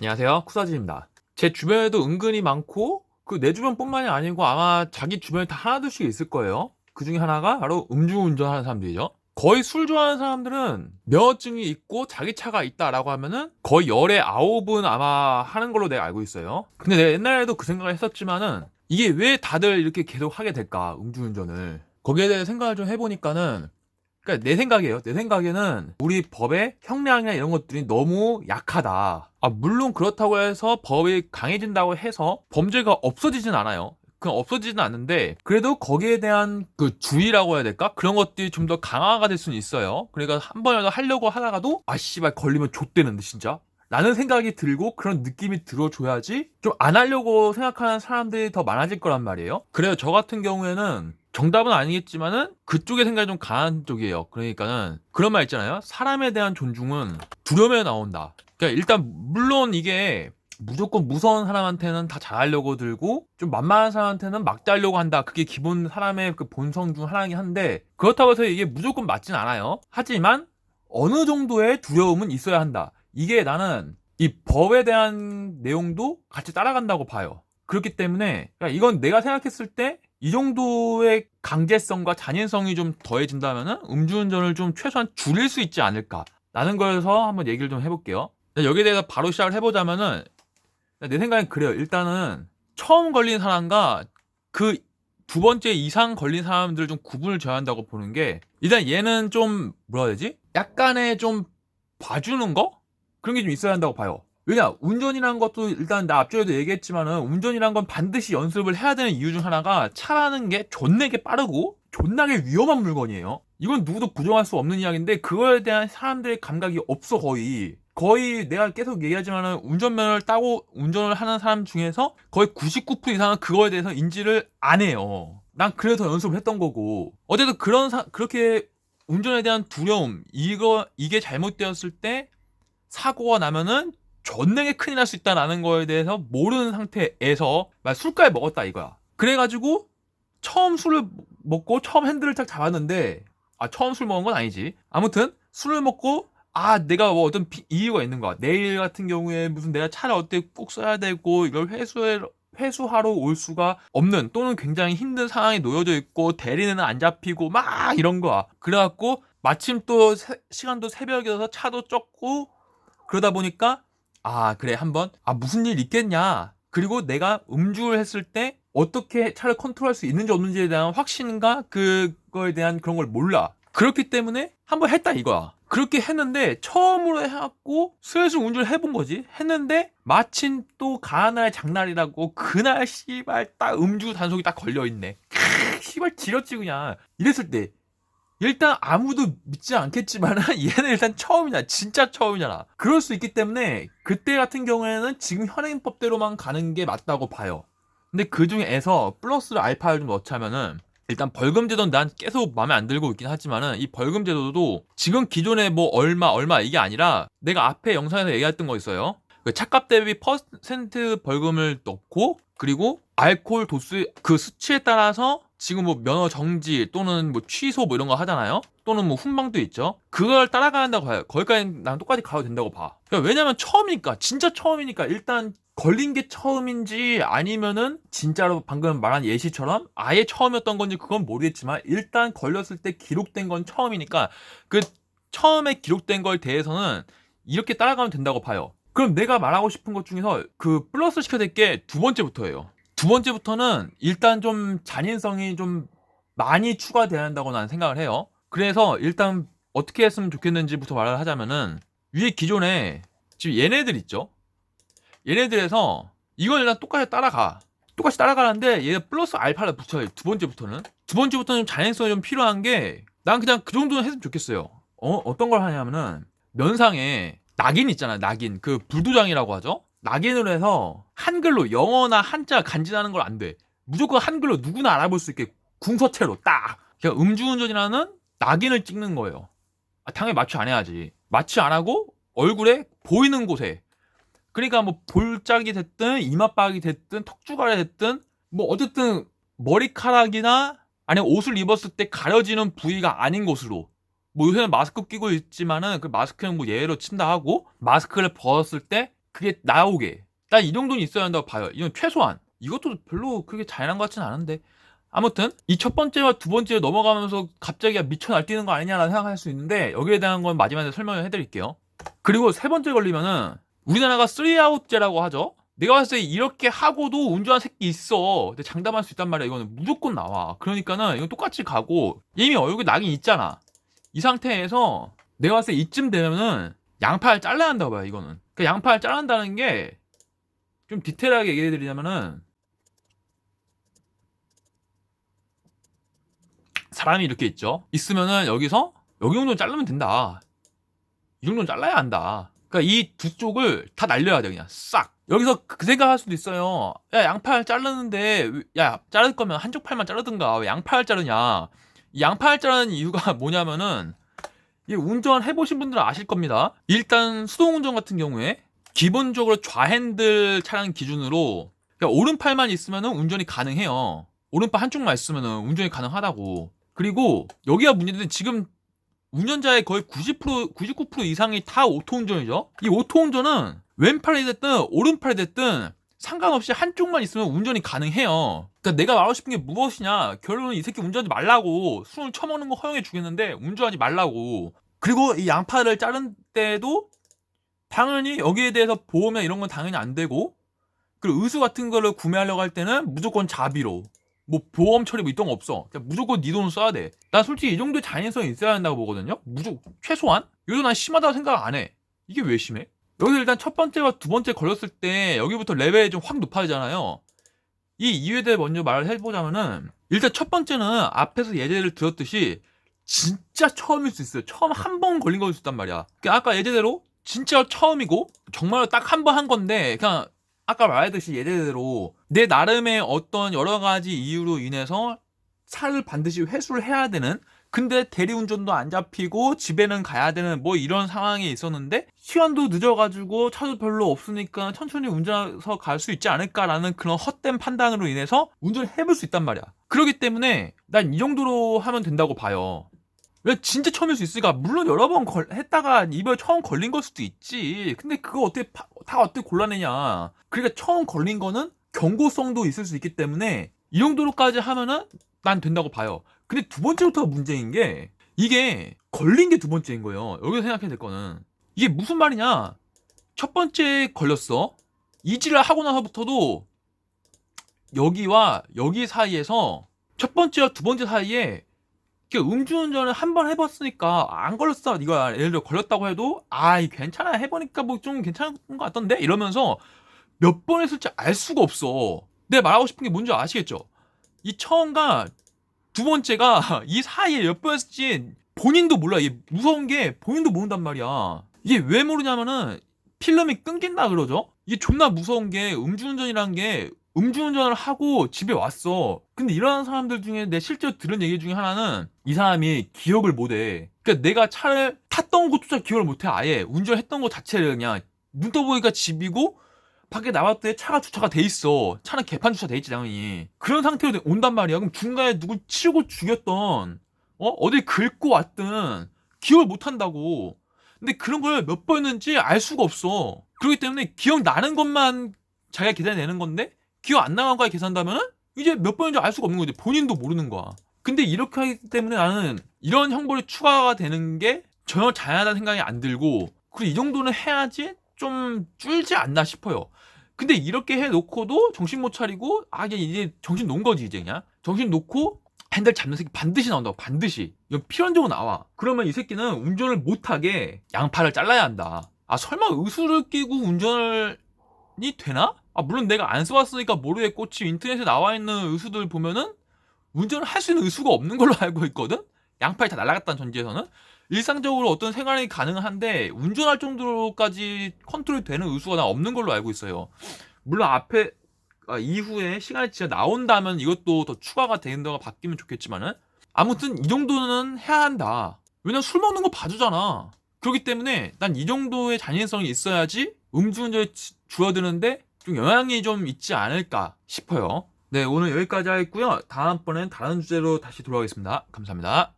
안녕하세요. 쿠사지입니다. 제 주변에도 은근히 많고 내 주변뿐만이 아니고 아마 자기 주변에 다 하나둘씩 있을 거예요. 그 중에 하나가 바로 음주운전하는 사람들이죠. 거의 술 좋아하는 사람들은 면허증이 있고 자기 차가 있다라고 하면은 거의 열에 9은 아마 하는 걸로 내가 알고 있어요. 근데 내가 옛날에도 그 생각을 했었지만은 이게 왜 다들 이렇게 계속 하게 될까, 음주운전을. 거기에 대해 생각을 좀 해보니까는, 그러니까 내 생각이에요. 내 생각에는 우리 법의 형량이나 이런 것들이 너무 약하다. 물론 그렇다고 해서 법이 강해진다고 해서 범죄가 없어지진 않아요. 그건 없어지진 않는데, 그래도 거기에 대한 그 주의라고 해야 될까? 그런 것들이 좀 더 강화가 될 수는 있어요. 그러니까 한 번이라도 하려고 하다가도 씨발 걸리면 좆되는데 진짜, 라는 생각이 들고 그런 느낌이 들어줘야지 좀 안 하려고 생각하는 사람들이 더 많아질 거란 말이에요. 그래요. 저 같은 경우에는 정답은 아니겠지만은 그쪽의 생각이 좀 강한 쪽이에요. 그러니까는 그런 말 있잖아요. 사람에 대한 존중은 두려움에 나온다. 그러니까 일단 물론 이게 무조건 무서운 사람한테는 다 잘하려고 들고 좀 만만한 사람한테는 막대하려고 한다. 그게 기본 사람의 그 본성 중 하나이긴 한데, 그렇다고 해서 이게 무조건 맞진 않아요. 하지만 어느 정도의 두려움은 있어야 한다. 이게 나는 이 법에 대한 내용도 같이 따라간다고 봐요. 그렇기 때문에 이건 내가 생각했을 때 이 정도의 강제성과 잔인성이 좀 더해진다면은 음주운전을 좀 최소한 줄일 수 있지 않을까, 라는 거에서 한번 얘기를 좀 해볼게요. 여기에 대해서 바로 시작을 해보자면은, 내 생각엔 그래요. 일단은 처음 걸린 사람과 그 두 번째 이상 걸린 사람들을 좀 구분을 져야 한다고 보는 게, 일단 얘는 좀 뭐라 해야 되지? 약간의 좀 봐주는 거? 그런 게 좀 있어야 한다고 봐요. 왜냐, 운전이란 것도 일단 나 앞전에도 얘기했지만은 운전이란 건 반드시 연습을 해야 되는 이유 중 하나가 차라는 게 존나게 빠르고 존나게 위험한 물건이에요. 이건 누구도 부정할 수 없는 이야기인데 그거에 대한 사람들의 감각이 없어. 거의 내가 계속 얘기하지만은 운전면허를 따고 운전을 하는 사람 중에서 거의 99% 이상은 그거에 대해서 인지를 안 해요. 난 그래서 연습을 했던 거고. 어쨌든 그렇게 운전에 대한 두려움, 이게 잘못되었을 때 사고가 나면은 존나게 큰일 날 수 있다라는 거에 대해서 모르는 상태에서 술까지 먹었다 이거야. 그래가지고 처음 술을 먹고 처음 핸들을 딱 잡았는데, 처음 술 먹은 건 아니지. 아무튼 술을 먹고 내가 뭐 어떤 이유가 있는 거야. 내일 같은 경우에 무슨 내가 차를 어떻게 꼭 써야 되고 이걸 회수하러 올 수가 없는, 또는 굉장히 힘든 상황에 놓여져 있고 대리는 안 잡히고 막 이런 거야. 그래갖고 마침 또 시간도 새벽이어서 차도 적고 그러다 보니까 그래 한번 무슨 일 있겠냐, 그리고 내가 음주를 했을 때 어떻게 차를 컨트롤할 수 있는지 없는지에 대한 확신과 그거에 대한 그런 걸 몰라. 그렇기 때문에 한번 했다 이거야. 그렇게 했는데 처음으로 해갖고 슬슬 운전을 해본 거지. 했는데 마침 또 가나의 장날이라고 그날 씨발 딱 음주 단속이 딱 걸려있네. 씨발 지렸지 그냥. 이랬을 때 일단 아무도 믿지 않겠지만 얘는 일단 처음이냐, 진짜 처음이잖아. 그럴 수 있기 때문에 그때 같은 경우에는 지금 현행법대로만 가는 게 맞다고 봐요. 근데 그 중에서 플러스를 알파를 좀 넣자면은, 일단 벌금 제도는 난 계속 마음에 안 들고 있긴 하지만은 이 벌금 제도도 지금 기존에 뭐 얼마 이게 아니라 내가 앞에 영상에서 얘기했던 거 있어요. 그 차값 대비 퍼센트 벌금을 넣고, 그리고 알코올 도수 그 수치에 따라서 지금 뭐 면허 정지 또는 뭐 취소 뭐 이런 거 하잖아요. 또는 뭐 훈방도 있죠. 그걸 따라간다고 봐요. 거기까지 난 똑같이 가도 된다고 봐. 그러니까 왜냐면 처음이니까, 진짜 처음이니까. 일단 걸린 게 처음인지 아니면은 진짜로 방금 말한 예시처럼 아예 처음이었던 건지 그건 모르겠지만, 일단 걸렸을 때 기록된 건 처음이니까 그 처음에 기록된 거에 대해서는 이렇게 따라가면 된다고 봐요. 그럼 내가 말하고 싶은 것 중에서 그 플러스 시켜야 될 게 두 번째부터예요. 두 번째부터는 일단 좀 잔인성이 좀 많이 추가돼야 한다고 나는 생각을 해요. 그래서 일단 어떻게 했으면 좋겠는지부터 말을 하자면은, 위에 기존에 지금 얘네들 있죠? 얘네들에서 이걸 일단 똑같이 따라가는데 얘 플러스 알파를 붙여요. 두 번째부터는 좀 잔인성이 좀 필요한 게, 난 그냥 그 정도는 했으면 좋겠어요. 어떤 걸 하냐면은, 면상에 낙인 있잖아요. 낙인, 그 불도장이라고 하죠. 낙인으로 해서 한글로 영어나 한자 간지나는 걸 안 돼. 무조건 한글로 누구나 알아볼 수 있게 궁서체로 딱 그냥 음주운전이라는 낙인을 찍는 거예요. 당연히 마취 안 해야지. 마취 안 하고 얼굴에 보이는 곳에, 그러니까 뭐 볼짝이 됐든 이마박이 됐든 턱주갈이 됐든 뭐 어쨌든 머리카락이나 아니면 옷을 입었을 때 가려지는 부위가 아닌 곳으로, 뭐 요새는 마스크 끼고 있지만은 그 마스크는 뭐 예외로 친다 하고, 마스크를 벗었을 때 그게 나오게. 난 이 정도는 있어야 한다고 봐요. 이건 최소한. 이것도 별로 그렇게 잔인한 것 같진 않은데. 아무튼 이 첫 번째와 두 번째 넘어가면서 갑자기 미쳐 날뛰는 거 아니냐라는 생각할 수 있는데, 여기에 대한 건 마지막에 설명을 해드릴게요. 그리고 세 번째 걸리면은 우리나라가 3아웃제라고 하죠. 내가 봤을 때 이렇게 하고도 운전한 새끼 있어. 근데 장담할 수 있단 말이야. 이거는 무조건 나와. 그러니까는 이건 똑같이 가고, 이미 얼굴에 낙이 있잖아. 이 상태에서 내가 봤을 때 이쯤 되면은 양팔 잘라야 한다고 봐요. 이거는. 그 양팔 자른다는 게 좀 디테일하게 얘기해 드리자면은, 사람이 이렇게 있죠. 있으면은 여기서 여기 정도 자르면 된다. 이 정도는 잘라야 한다. 그러니까 이 두 쪽을 다 날려야 돼. 그냥 싹. 여기서 그 생각할 수도 있어요. 야, 양팔 자르는데 야, 자를 거면 한쪽 팔만 자르든가 왜 양팔 자르냐. 이 양팔 자르는 이유가 뭐냐면은, 이 운전 해보신 분들은 아실 겁니다. 일단 수동운전 같은 경우에 기본적으로 좌핸들 차량 기준으로 그러니까 오른팔만 있으면 운전이 가능해요. 오른팔 한쪽만 있으면 운전이 가능하다고. 그리고 여기가 문제인데, 지금 운전자의 거의 90%, 99% 이상이 다 오토운전이죠. 이 오토운전은 왼팔이 됐든 오른팔이 됐든 상관없이 한쪽만 있으면 운전이 가능해요. 그러니까 내가 말하고 싶은 게 무엇이냐, 결론은 이 새끼 운전하지 말라고. 술을 처먹는 거 허용해 주겠는데 운전하지 말라고. 그리고 이 양팔을 자른 때도 당연히 여기에 대해서 보험이나 이런 건 당연히 안 되고, 그리고 의수 같은 거를 구매하려고 할 때는 무조건 자비로, 뭐 보험 처리 뭐 이런 거 없어. 그냥 무조건 네 돈을 써야 돼. 난 솔직히 이 정도의 잔인성이 있어야 한다고 보거든요. 무조건 최소한. 이것도 난 심하다고 생각 안 해. 이게 왜 심해? 여기서 일단 첫 번째와 두 번째 걸렸을 때 여기부터 레벨이 좀 확 높아지잖아요. 이 이유에 대해 먼저 말을 해보자면은, 일단 첫 번째는 앞에서 예제를 들었듯이 진짜 처음일 수 있어요. 처음 한 번 걸린 거일 수 있단 말이야. 그러니까 아까 예제대로 진짜 처음이고 정말로 딱 한 번 한 건데, 그냥 아까 말했듯이 예제대로 내 나름의 어떤 여러 가지 이유로 인해서 차를 반드시 회수를 해야 되는, 근데 대리운전도 안 잡히고 집에는 가야 되는 뭐 이런 상황이 있었는데, 시간도 늦어가지고 차도 별로 없으니까 천천히 운전해서 갈 수 있지 않을까라는 그런 헛된 판단으로 인해서 운전을 해볼 수 있단 말이야. 그렇기 때문에 난 이 정도로 하면 된다고 봐요. 왜 진짜 처음일 수 있으니까. 물론 여러 번 했다가 이번에 처음 걸린 걸 수도 있지. 근데 그거 어떻게 다 어떻게 골라내냐. 그러니까 처음 걸린 거는 경고성도 있을 수 있기 때문에 이 정도로까지 하면은 난 된다고 봐요. 근데 두 번째부터가 문제인 게, 이게 걸린 게 두 번째인 거예요. 여기서 생각해야 될 거는 이게 무슨 말이냐. 첫 번째 걸렸어. 이지를 하고 나서부터도 여기와 여기 사이에서, 첫 번째와 두 번째 사이에 음주운전을 한 번 해봤으니까 안 걸렸어. 이거 예를 들어 걸렸다고 해도 괜찮아, 해보니까 뭐 좀 괜찮은 것 같던데 이러면서 몇 번 했을지 알 수가 없어. 내가 말하고 싶은 게 뭔지 아시겠죠? 이 처음과 두 번째가 이 사이에 몇 번 했을지 본인도 몰라. 이게 무서운 게 본인도 모른단 말이야. 이게 왜 모르냐면은 필름이 끊긴다 그러죠? 이게 존나 무서운 게, 음주운전이란 게, 음주운전을 하고 집에 왔어. 근데 이러한 사람들 중에 내 실제로 들은 얘기 중에 하나는, 이 사람이 기억을 못해. 그러니까 내가 차를 탔던 것조차 기억을 못해. 아예 운전했던 것 자체를 그냥 눈 떠보니까 집이고 밖에 나왔을 때 차가 주차가 돼 있어. 차는 개판 주차 돼 있지 당연히. 그런 상태로 온단 말이야. 그럼 중간에 누굴 치고 죽였던, 어딜 긁고 왔든 기억을 못 한다고. 근데 그런 걸 몇 번 했는지 알 수가 없어. 그렇기 때문에 기억나는 것만 자기가 계산해내는 건데, 기억 안 나간 거에 계산한다면은 이제 몇 번인지 알 수가 없는 거지. 본인도 모르는 거야. 근데 이렇게 하기 때문에 나는 이런 형벌이 추가가 되는 게 전혀 잔인하다는 생각이 안 들고, 그리고 이 정도는 해야지 좀 줄지 않나 싶어요. 근데 이렇게 해놓고도 정신 못 차리고, 이제 정신 놓은 거지. 이제 그냥 정신 놓고 핸들 잡는 새끼 반드시 나온다고. 반드시. 이건 필연적으로 나와. 그러면 이 새끼는 운전을 못하게 양팔을 잘라야 한다. 설마 의수를 끼고 운전이 되나? 물론 내가 안 써봤으니까 모르겠고, 지금 인터넷에 나와 있는 의수들 보면은 운전을 할 수 있는 의수가 없는 걸로 알고 있거든? 양팔이 다 날아갔다는 전제에서는. 일상적으로 어떤 생활이 가능한데 운전할 정도로까지 컨트롤이 되는 의수가 난 없는 걸로 알고 있어요. 물론 이후에 시간이 지나 나온다면 이것도 더 추가가 된다가 바뀌면 좋겠지만은, 아무튼 이 정도는 해야 한다. 왜냐면 술 먹는 거 봐주잖아. 그렇기 때문에 난 이 정도의 잔인성이 있어야지 음주운전이 줄어드는데 좀 영향이 좀 있지 않을까 싶어요. 네, 오늘 여기까지 하겠고요. 다음번엔 다른 주제로 다시 돌아오겠습니다. 감사합니다.